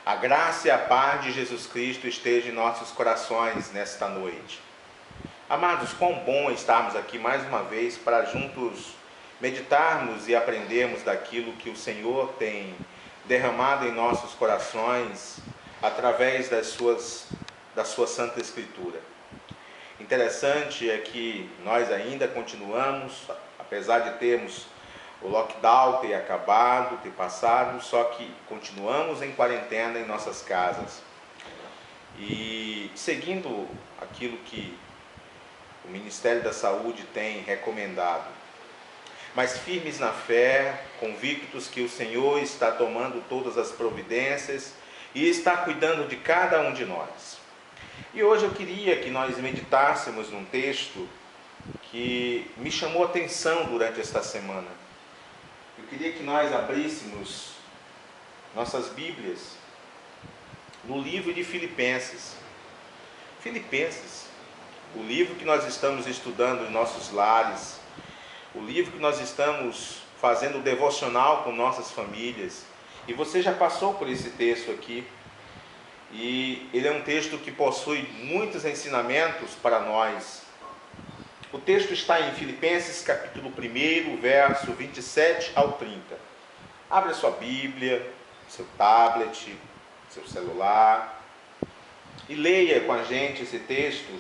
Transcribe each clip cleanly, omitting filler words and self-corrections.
A graça e a paz de Jesus Cristo estejam em nossos corações nesta noite. Amados, quão bom estarmos aqui mais uma vez para juntos meditarmos e aprendermos daquilo que o Senhor tem derramado em nossos corações através da sua Santa Escritura. Interessante é que nós ainda continuamos, apesar de termos o lockdown ter acabado, ter passado, só que continuamos em quarentena em nossas casas. E seguindo aquilo que o Ministério da Saúde tem recomendado, mas firmes na fé, convictos que o Senhor está tomando todas as providências e está cuidando de cada um de nós. E hoje eu queria que nós meditássemos num texto que me chamou a atenção durante esta semana. Eu queria que nós abríssemos nossas Bíblias no livro de Filipenses. Filipenses, o livro que nós estamos estudando em nossos lares, o livro que nós estamos fazendo devocional com nossas famílias. E você já passou por esse texto aqui. E ele é um texto que possui muitos ensinamentos para nós. O texto está em Filipenses capítulo 1, verso 27 ao 30. Abra sua Bíblia, seu tablet, seu celular e leia com a gente esse texto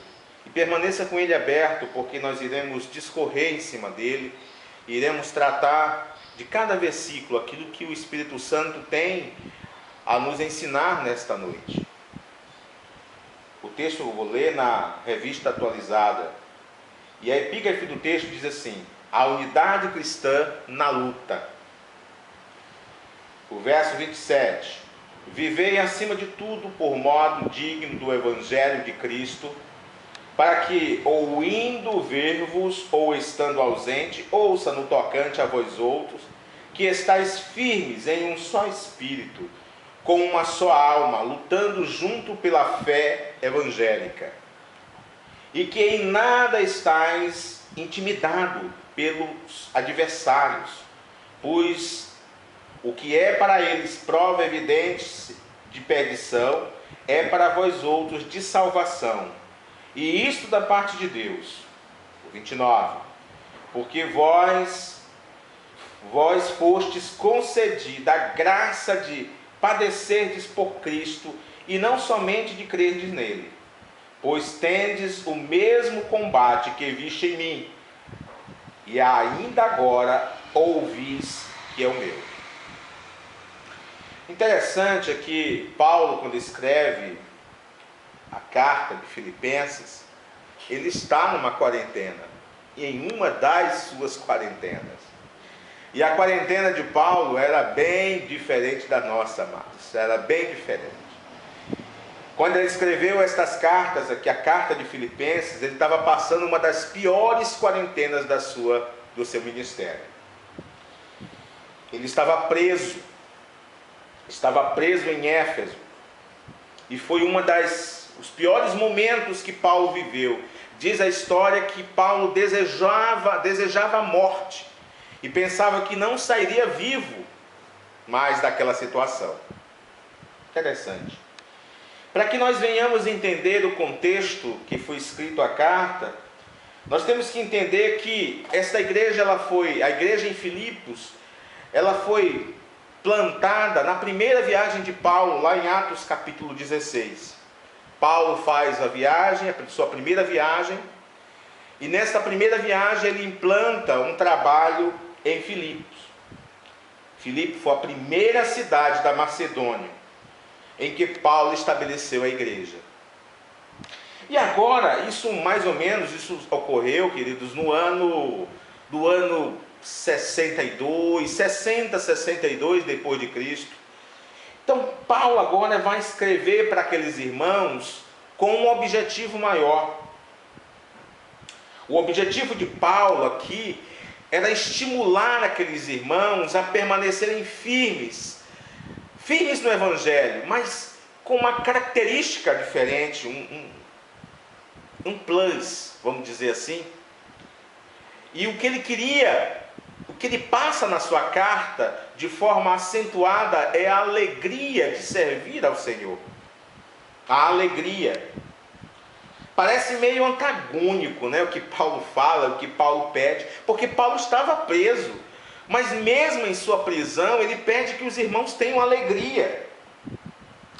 e permaneça com ele aberto, porque nós iremos discorrer em cima dele e iremos tratar de cada versículo aquilo que o Espírito Santo tem a nos ensinar nesta noite. O texto eu vou ler na Revista Atualizada. E a epígrafe do texto diz assim: a unidade cristã na luta. O verso 27. Vivei acima de tudo por modo digno do Evangelho de Cristo, para que, ou indo ver-vos, ou estando ausente, ouça no tocante a vós outros, que estáis firmes em um só espírito, com uma só alma, lutando junto pela fé evangélica. E que em nada estáis intimidado pelos adversários, pois o que é para eles prova evidente de perdição, é para vós outros de salvação, e isto da parte de Deus. O 29. Porque vós fostes concedida a graça de padecerdes por Cristo, e não somente de crerdes nele, pois tendes o mesmo combate que viste em mim, e ainda agora ouvis que é o meu. Interessante é que Paulo, quando escreve a carta de Filipenses, ele está numa quarentena, e em uma das suas quarentenas. E a quarentena de Paulo era bem diferente da nossa, amados, era bem diferente. Quando ele escreveu estas cartas aqui, a carta de Filipenses, ele estava passando uma das piores quarentenas do seu ministério. Ele estava preso em Éfeso, e foi os piores momentos que Paulo viveu. Diz a história que Paulo desejava a morte, e pensava que não sairia vivo mais daquela situação. Interessante. Para que nós venhamos entender o contexto que foi escrito a carta, nós temos que entender que esta igreja, a igreja em Filipos, ela foi plantada na primeira viagem de Paulo, lá em Atos capítulo 16. Paulo faz a viagem, a sua primeira viagem, e nesta primeira viagem ele implanta um trabalho em Filipos. Filipos foi a primeira cidade da Macedônia em que Paulo estabeleceu a igreja. E agora, isso ocorreu, queridos, do ano 62 depois de Cristo. Então, Paulo agora vai escrever para aqueles irmãos com um objetivo maior. O objetivo de Paulo aqui era estimular aqueles irmãos a permanecerem firmes no Evangelho, mas com uma característica diferente, um plus, vamos dizer assim. E o que ele queria, o que ele passa na sua carta, de forma acentuada é a alegria de servir ao Senhor. A alegria. Parece meio antagônico, né? O que Paulo fala, o que Paulo pede, porque Paulo estava preso, mas mesmo em sua prisão, ele pede que os irmãos tenham alegria.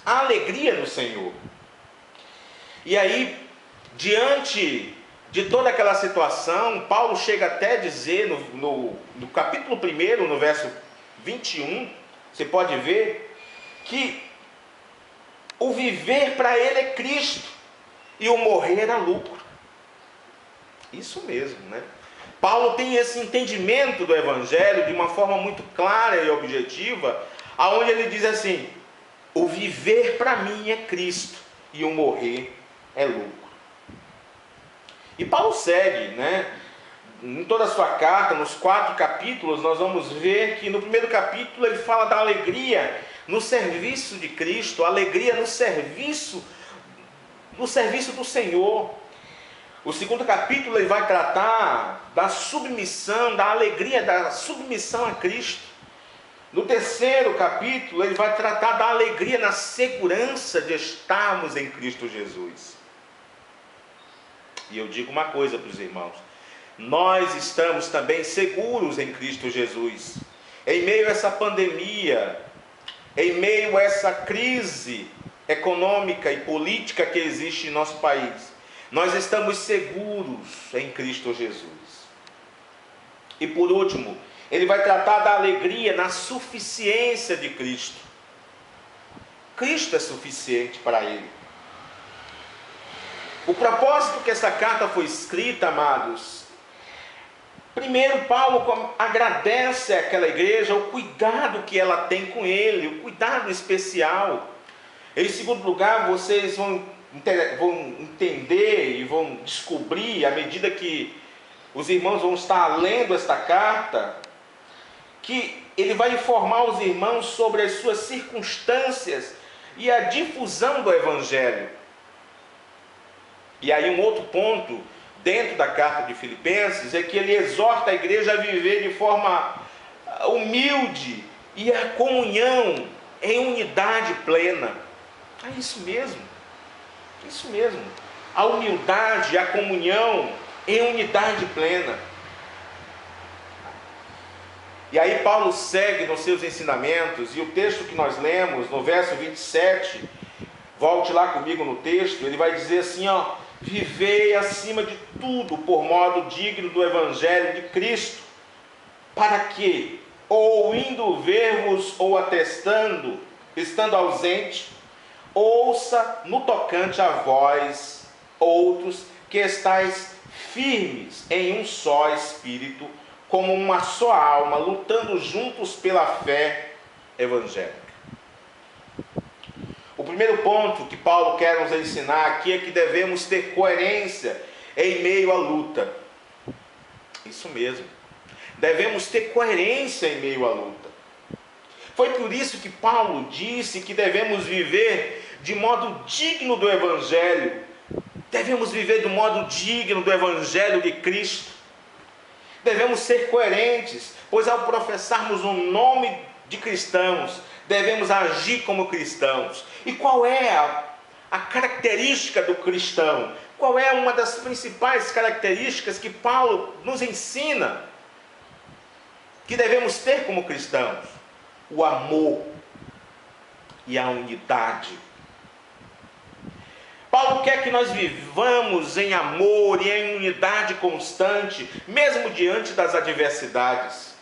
A alegria no Senhor. E aí, diante de toda aquela situação, Paulo chega até a dizer no capítulo 1, no verso 21, você pode ver, que o viver para ele é Cristo e o morrer era lucro. Isso mesmo, né? Paulo tem esse entendimento do Evangelho de uma forma muito clara e objetiva, aonde ele diz assim: o viver para mim é Cristo e o morrer é lucro. E Paulo segue, né? Em toda a sua carta, nos 4 capítulos, nós vamos ver que no primeiro capítulo ele fala da alegria no serviço de Cristo, alegria no serviço do Senhor. O segundo capítulo ele vai tratar da submissão, da alegria da submissão a Cristo. No terceiro capítulo ele vai tratar da alegria na segurança de estarmos em Cristo Jesus. E eu digo uma coisa para os irmãos: nós estamos também seguros em Cristo Jesus. Em meio a essa pandemia, em meio a essa crise econômica e política que existe em nosso país, nós estamos seguros em Cristo Jesus. E por último, ele vai tratar da alegria na suficiência de Cristo. Cristo é suficiente para ele. O propósito que essa carta foi escrita, amados, primeiro Paulo agradece àquela igreja o cuidado que ela tem com ele, o cuidado especial. Em segundo lugar, vocês vão entender e vão descobrir, à medida que os irmãos vão estar lendo esta carta, que ele vai informar os irmãos sobre as suas circunstâncias e a difusão do Evangelho. E aí um outro ponto dentro da carta de Filipenses é que ele exorta a igreja a viver de forma humilde e a comunhão em unidade plena. É isso mesmo, isso mesmo. A humildade, a comunhão em unidade plena. E aí Paulo segue nos seus ensinamentos, e o texto que nós lemos, no verso 27, volte lá comigo no texto, ele vai dizer assim, ó: vivei acima de tudo por modo digno do Evangelho de Cristo, para que, ou indo ver-vos, ou atestando, estando ausente, ouça no tocante a vós, outros, que estáis firmes em um só Espírito, como uma só alma, lutando juntos pela fé evangélica. O primeiro ponto que Paulo quer nos ensinar aqui é que devemos ter coerência em meio à luta. Isso mesmo. Devemos ter coerência em meio à luta. Foi por isso que Paulo disse que devemos viver de modo digno do Evangelho. Devemos viver do modo digno do Evangelho de Cristo. Devemos ser coerentes, pois ao professarmos o nome de cristãos, devemos agir como cristãos. E qual é a característica do cristão? Qual é uma das principais características que Paulo nos ensina que devemos ter como cristãos? O amor e a unidade. Paulo quer que nós vivamos em amor e em unidade constante, mesmo diante das adversidades.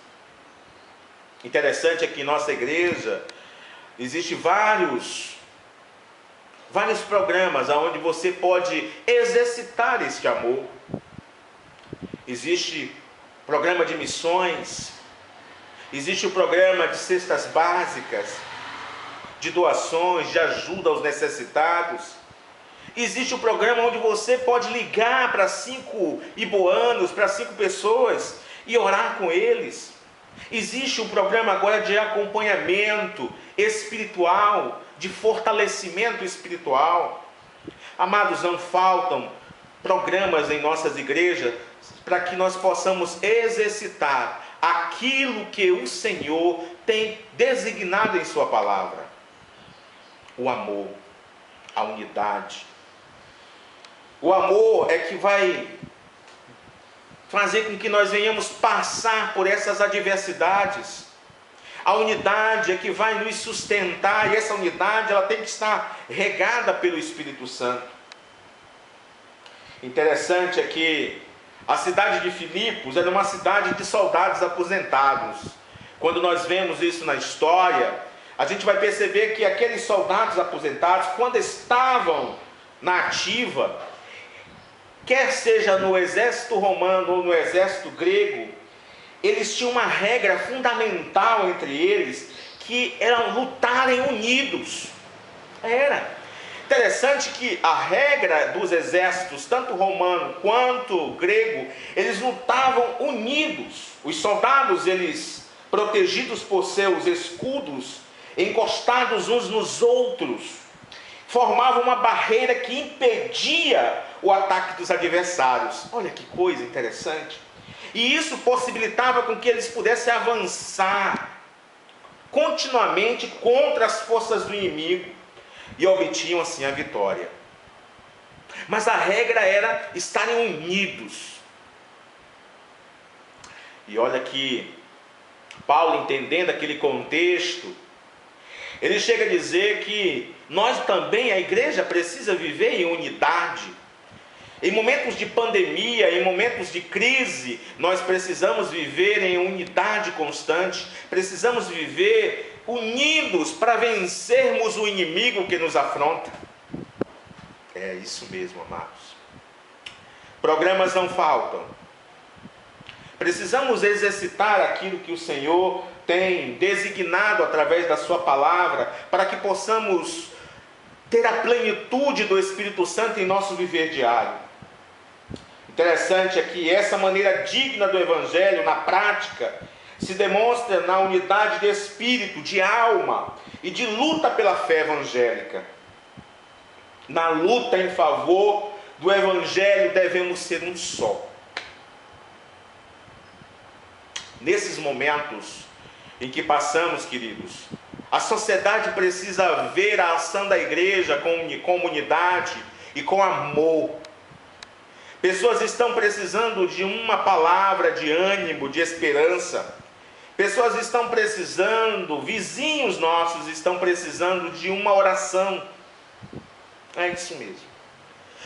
Interessante é que em nossa igreja existem vários programas onde você pode exercitar este amor. Existe programa de missões, existe o programa de cestas básicas, de doações, de ajuda aos necessitados. Existe o programa onde você pode ligar para 5 iboanos, para 5 pessoas e orar com eles. Existe um programa agora de acompanhamento espiritual, de fortalecimento espiritual. Amados, não faltam programas em nossas igrejas para que nós possamos exercitar aquilo que o Senhor tem designado em sua palavra: o amor, a unidade. O amor é que vai fazer com que nós venhamos passar por essas adversidades. A unidade é que vai nos sustentar, e essa unidade ela tem que estar regada pelo Espírito Santo. Interessante é que a cidade de Filipos era uma cidade de soldados aposentados. Quando nós vemos isso na história, a gente vai perceber que aqueles soldados aposentados, quando estavam na ativa, quer seja no exército romano ou no exército grego, eles tinham uma regra fundamental entre eles, que era lutarem unidos. Era interessante que a regra dos exércitos, tanto romano quanto grego, eles lutavam unidos. Os soldados, eles protegidos por seus escudos, encostados uns nos outros, formavam uma barreira que impedia o ataque dos adversários. Olha que coisa interessante. E isso possibilitava com que eles pudessem avançar continuamente contra as forças do inimigo e obtinham assim a vitória. Mas a regra era estarem unidos. E olha que Paulo, entendendo aquele contexto, ele chega a dizer que nós também, a igreja, precisa viver em unidade. Em momentos de pandemia, em momentos de crise, nós precisamos viver em unidade constante. Precisamos viver unidos para vencermos o inimigo que nos afronta. É isso mesmo, amados. Programas não faltam. Precisamos exercitar aquilo que o Senhor tem designado através da sua palavra, para que possamos ter a plenitude do Espírito Santo em nosso viver diário. Interessante é que essa maneira digna do Evangelho, na prática, se demonstra na unidade de espírito, de alma e de luta pela fé evangélica. Na luta em favor do Evangelho devemos ser um só. Nesses momentos em que passamos, queridos, a sociedade precisa ver a ação da igreja com comunidade e com amor. Pessoas estão precisando de uma palavra de ânimo, de esperança. Pessoas estão precisando, vizinhos nossos estão precisando de uma oração. É isso mesmo.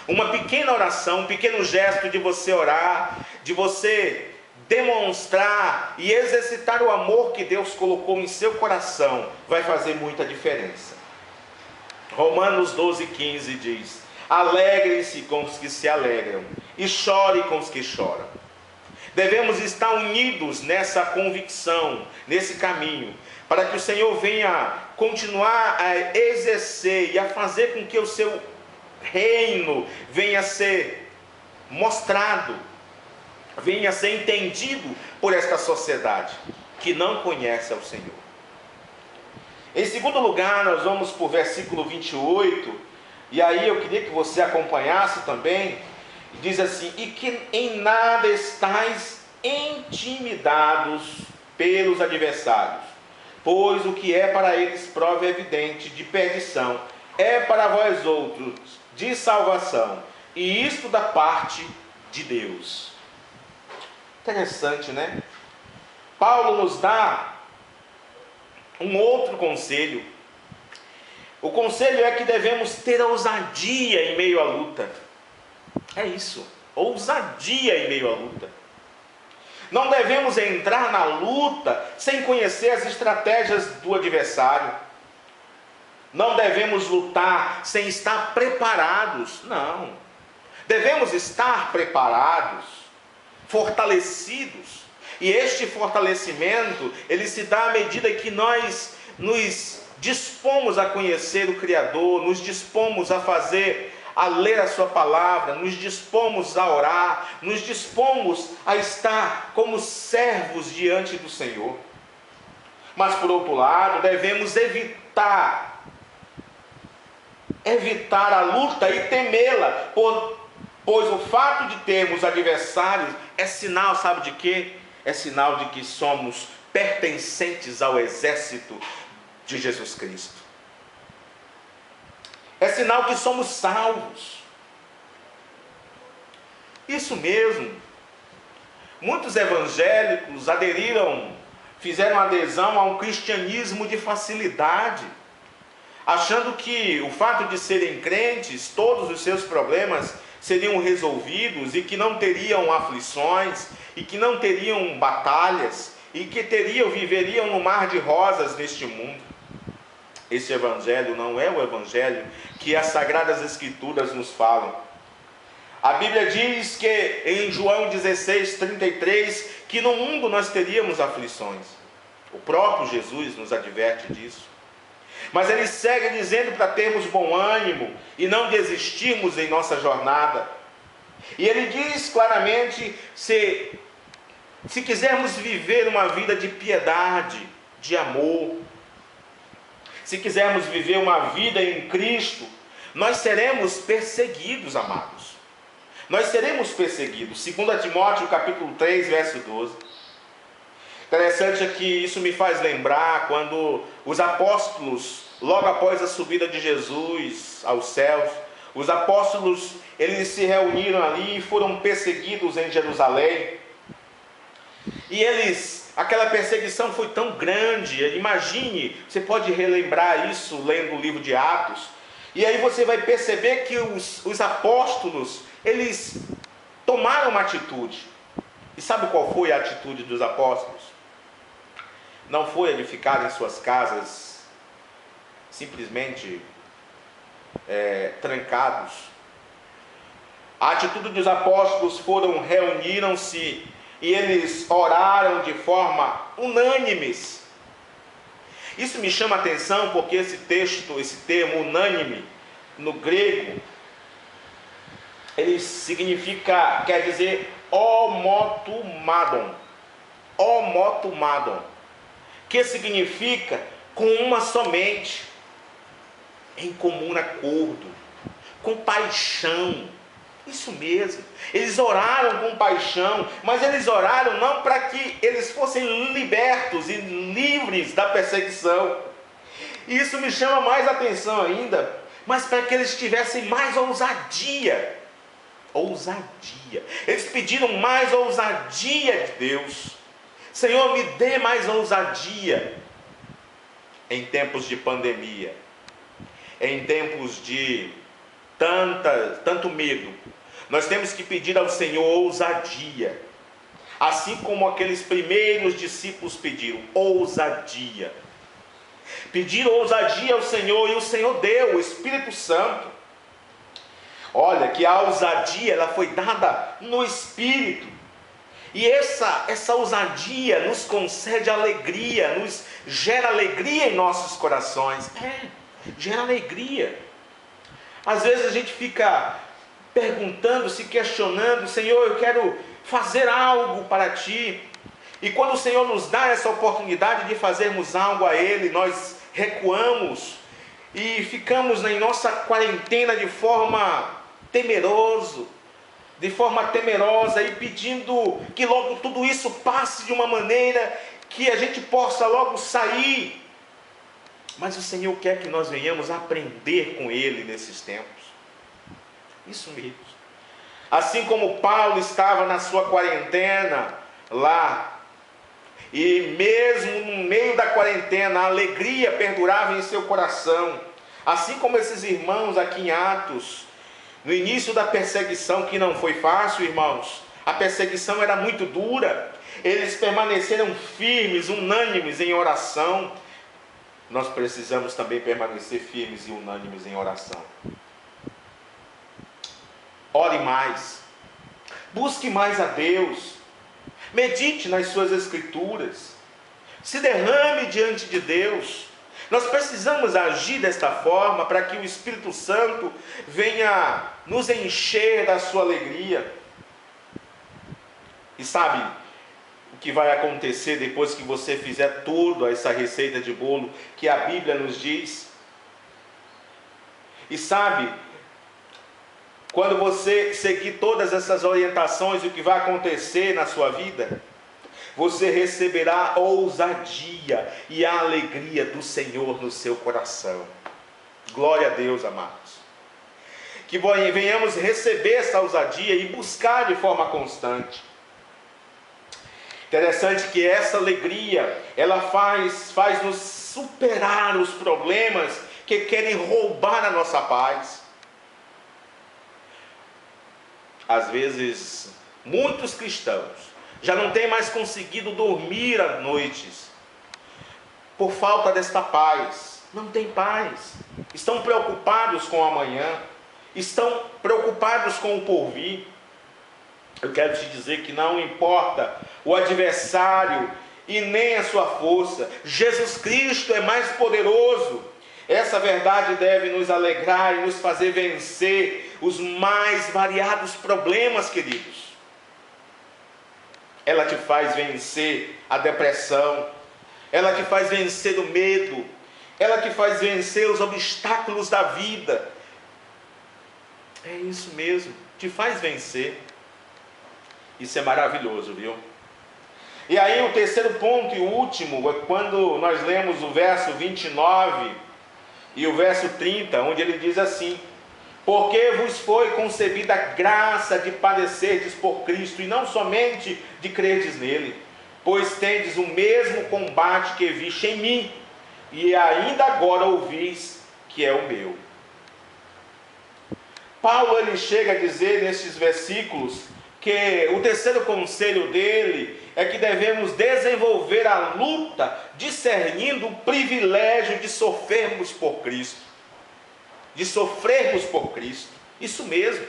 Uma pequena oração, um pequeno gesto de você orar, de você demonstrar e exercitar o amor que Deus colocou em seu coração, vai fazer muita diferença. Romanos 12:15 diz: alegrem-se com os que se alegram e chorem com os que choram. Devemos estar unidos nessa convicção, nesse caminho, para que o Senhor venha continuar a exercer e a fazer com que o seu reino venha a ser mostrado, venha a ser entendido por esta sociedade que não conhece ao Senhor. Em segundo lugar, nós vamos para o versículo 28, e aí eu queria que você acompanhasse também. Diz assim: e que em nada estáis intimidados pelos adversários, pois o que é para eles prova evidente de perdição, é para vós outros de salvação, e isto da parte de Deus. Interessante, né? Paulo nos dá um outro conselho. O conselho é que devemos ter ousadia em meio à luta. É isso, ousadia em meio à luta. Não devemos entrar na luta sem conhecer as estratégias do adversário. Não devemos lutar sem estar preparados. Não. Devemos estar preparados, fortalecidos. E este fortalecimento, ele se dá à medida que nós nos dispomos a conhecer o Criador, nos dispomos a ler a sua palavra, nos dispomos a orar, nos dispomos a estar como servos diante do Senhor. Mas por outro lado, devemos evitar a luta e temê-la, pois o fato de termos adversários é sinal, sabe de quê? É sinal de que somos pertencentes ao exército de Jesus Cristo. É sinal que somos salvos. Isso mesmo. Muitos evangélicos fizeram adesão a um cristianismo de facilidade, achando que o fato de serem crentes, todos os seus problemas seriam resolvidos e que não teriam aflições, e que não teriam batalhas, e que viveriam no mar de rosas neste mundo. Esse evangelho não é o evangelho que as Sagradas Escrituras nos falam. A Bíblia diz que em João 16:33, que no mundo nós teríamos aflições. O próprio Jesus nos adverte disso. Mas ele segue dizendo para termos bom ânimo e não desistirmos em nossa jornada. E ele diz claramente, se quisermos viver uma vida de piedade, de amor, se quisermos viver uma vida em Cristo, nós seremos perseguidos, amados. Nós seremos perseguidos. 2 Timóteo capítulo 3, verso 12. Interessante é que isso me faz lembrar quando os apóstolos, logo após a subida de Jesus aos céus, os apóstolos, eles se reuniram ali e foram perseguidos em Jerusalém. E aquela perseguição foi tão grande, imagine, você pode relembrar isso lendo o livro de Atos, e aí você vai perceber que os apóstolos, eles tomaram uma atitude. E sabe qual foi a atitude dos apóstolos? Não foi a de ficar em suas casas, simplesmente trancados. A atitude dos apóstolos reuniram-se e eles oraram de forma unânimes. Isso me chama a atenção porque esse termo unânime, no grego, ele quer dizer homotumadon, que significa com uma só mente, em comum acordo, com paixão. Isso mesmo, eles oraram com paixão, mas eles oraram não para que eles fossem libertos e livres da perseguição. E isso me chama mais atenção ainda, mas para que eles tivessem mais ousadia. Eles pediram mais ousadia de Deus. Senhor, me dê mais ousadia em tempos de pandemia, em tempos de tanto medo. Nós temos que pedir ao Senhor ousadia, assim como aqueles primeiros discípulos pediram ousadia. Pediram ousadia ao Senhor e o Senhor deu o Espírito Santo. Olha que a ousadia ela foi dada no Espírito. E essa ousadia nos concede alegria, nos gera alegria em nossos corações. Gera alegria. Às vezes a gente fica perguntando, se questionando, Senhor, eu quero fazer algo para Ti. E quando o Senhor nos dá essa oportunidade de fazermos algo a Ele, nós recuamos e ficamos em nossa quarentena de forma temerosa e pedindo que logo tudo isso passe de uma maneira que a gente possa logo sair. Mas o Senhor quer que nós venhamos aprender com Ele nesses tempos. Isso mesmo. Assim como Paulo estava na sua quarentena lá, e mesmo no meio da quarentena a alegria perdurava em seu coração, assim como esses irmãos aqui em Atos, no início da perseguição, que não foi fácil, irmãos, a perseguição era muito dura, eles permaneceram firmes, unânimes em oração. Nós precisamos também permanecer firmes e unânimes em oração. Ore mais, busque mais a Deus, medite nas suas Escrituras, se derrame diante de Deus. Nós precisamos agir desta forma para que o Espírito Santo venha nos encher da sua alegria. E sabe o que vai acontecer depois que você fizer toda essa receita de bolo que a Bíblia nos diz? E sabe, quando você seguir todas essas orientações, o que vai acontecer na sua vida? você receberá ousadia e a alegria do Senhor no seu coração. Glória a Deus, amados. Que venhamos receber essa ousadia e buscar de forma constante. Interessante que essa alegria, ela faz-nos superar os problemas que querem roubar a nossa paz. Às vezes, muitos cristãos já não têm mais conseguido dormir às noites por falta desta paz. Não tem paz. Estão preocupados com o amanhã. Estão preocupados com o porvir. Eu quero te dizer que não importa o adversário e nem a sua força. Jesus Cristo é mais poderoso. Essa verdade deve nos alegrar e nos fazer vencer os mais variados problemas, queridos. Ela te faz vencer a depressão. Ela te faz vencer o medo. Ela te faz vencer os obstáculos da vida. É isso mesmo, te faz vencer. Isso é maravilhoso, viu? E aí o terceiro ponto e último é quando nós lemos o verso 29 e o verso 30, onde ele diz assim: porque vos foi concebida a graça de padecerdes por Cristo, e não somente de crerdes nele, pois tendes o mesmo combate que viste em mim, e ainda agora ouvis que é o meu. Paulo ele chega a dizer nesses versículos que o terceiro conselho dele é que devemos desenvolver a luta discernindo o privilégio de sofrermos por Cristo. De sofrermos por Cristo. Isso mesmo.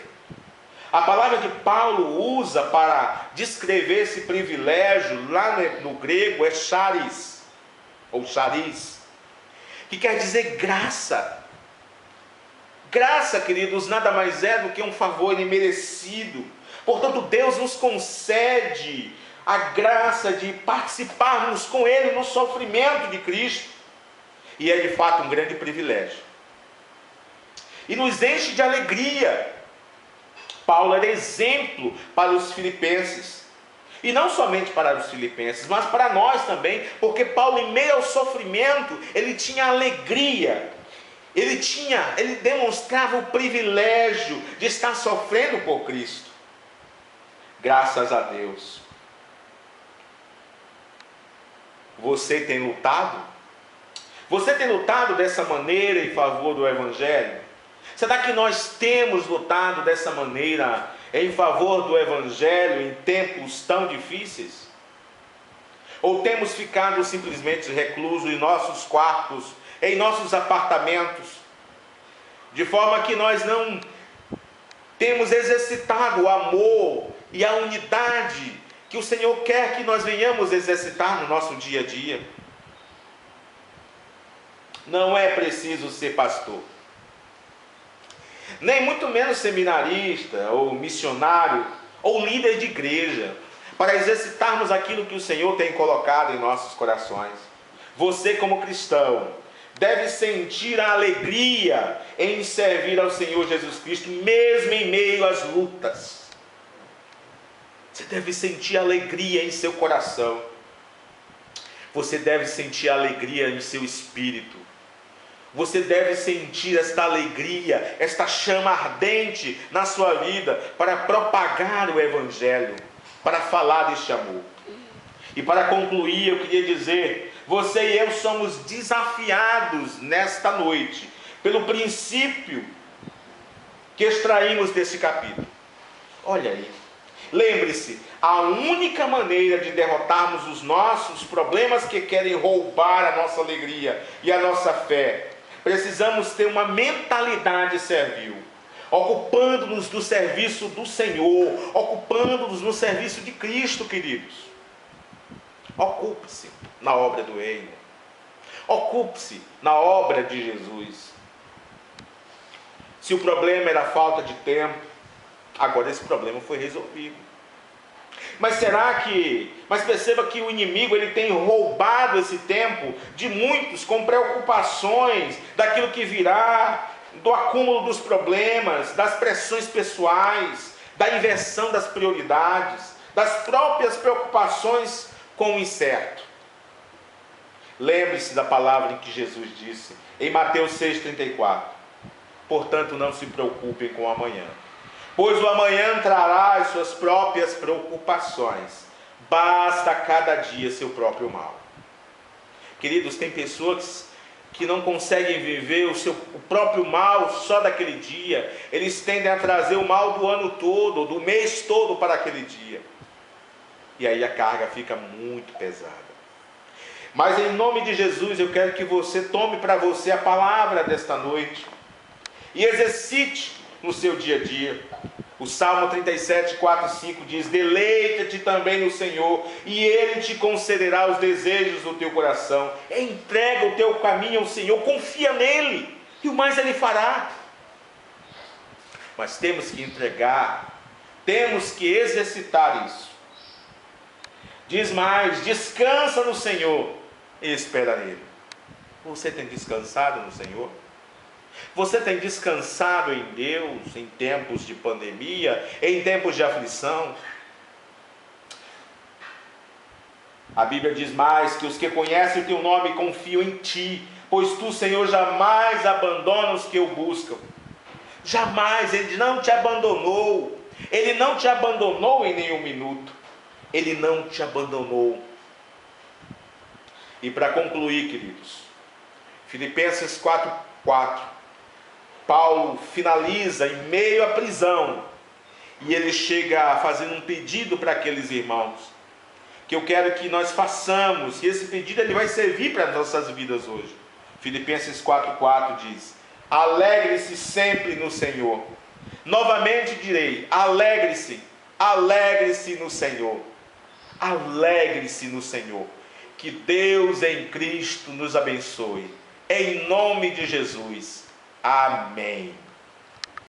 A palavra que Paulo usa para descrever esse privilégio lá no grego é charis, ou charis, que quer dizer graça. Graça, queridos, nada mais é do que um favor imerecido. Portanto, Deus nos concede a graça de participarmos com Ele no sofrimento de Cristo. E é de fato um grande privilégio. E nos enche de alegria. Paulo era exemplo para os filipenses. E não somente para os filipenses, mas para nós também. Porque Paulo, em meio ao sofrimento, ele tinha alegria. Ele demonstrava o privilégio de estar sofrendo por Cristo. Graças a Deus. Você tem lutado? Você tem lutado dessa maneira em favor do Evangelho? Será que nós temos lutado dessa maneira em favor do Evangelho em tempos tão difíceis? Ou temos ficado simplesmente reclusos em nossos quartos, em nossos apartamentos, de forma que nós não temos exercitado o amor e a unidade que o Senhor quer que nós venhamos exercitar no nosso dia a dia? Não é preciso ser pastor, nem muito menos seminarista, ou missionário, ou líder de igreja, para exercitarmos aquilo que o Senhor tem colocado em nossos corações. Você, como cristão, deve sentir a alegria em servir ao Senhor Jesus Cristo, mesmo em meio às lutas. Você deve sentir alegria em seu coração. Você deve sentir alegria em seu espírito. Você deve sentir esta alegria, esta chama ardente na sua vida para propagar o Evangelho, para falar deste amor. E para concluir, eu queria dizer, você e eu somos desafiados nesta noite pelo princípio que extraímos desse capítulo. Olha aí, lembre-se, a única maneira de derrotarmos os nossos problemas que querem roubar a nossa alegria e a nossa fé, precisamos ter uma mentalidade servil, ocupando-nos do serviço do Senhor, ocupando-nos no serviço de Cristo, queridos. Ocupe-se na obra do reino. Ocupe-se na obra de Jesus. Se o problema era a falta de tempo, agora esse problema foi resolvido. Mas perceba que o inimigo ele tem roubado esse tempo de muitos com preocupações daquilo que virá, do acúmulo dos problemas, das pressões pessoais, da inversão das prioridades, das próprias preocupações com o incerto. Lembre-se da palavra em que Jesus disse, em Mateus 6,34. Portanto, não se preocupem com o amanhã, pois o amanhã trará as suas próprias preocupações. Basta a cada dia seu próprio mal. Queridos, tem pessoas que não conseguem viver o próprio mal só daquele dia. Eles tendem a trazer o mal do ano todo, do mês todo para aquele dia. E aí a carga fica muito pesada. Mas em nome de Jesus, eu quero que você tome para você a palavra desta noite e exercite no seu dia a dia. O Salmo 37, 4 e 5 diz, deleita-te também no Senhor, e Ele te concederá os desejos do teu coração. Entrega o teu caminho ao Senhor, confia nele, e o mais Ele fará. Mas temos que entregar, temos que exercitar isso. Diz mais, descansa no Senhor e espera nele. Você tem descansado no Senhor? Você tem descansado em Deus em tempos de pandemia, em tempos de aflição? A Bíblia diz mais que os que conhecem o teu nome confiam em ti, pois tu, Senhor, jamais abandona os que o buscam. Jamais, Ele não te abandonou. Ele não te abandonou em nenhum minuto. Ele não te abandonou. E para concluir, queridos, Filipenses 4:4. Paulo finaliza em meio à prisão, e ele chega fazendo um pedido para aqueles irmãos, que eu quero que nós façamos, e esse pedido ele vai servir para as nossas vidas hoje. Filipenses 4:4 diz, alegre-se sempre no Senhor. Novamente direi, alegre-se, alegre-se no Senhor, alegre-se no Senhor. Que Deus em Cristo nos abençoe, em nome de Jesus. Amém.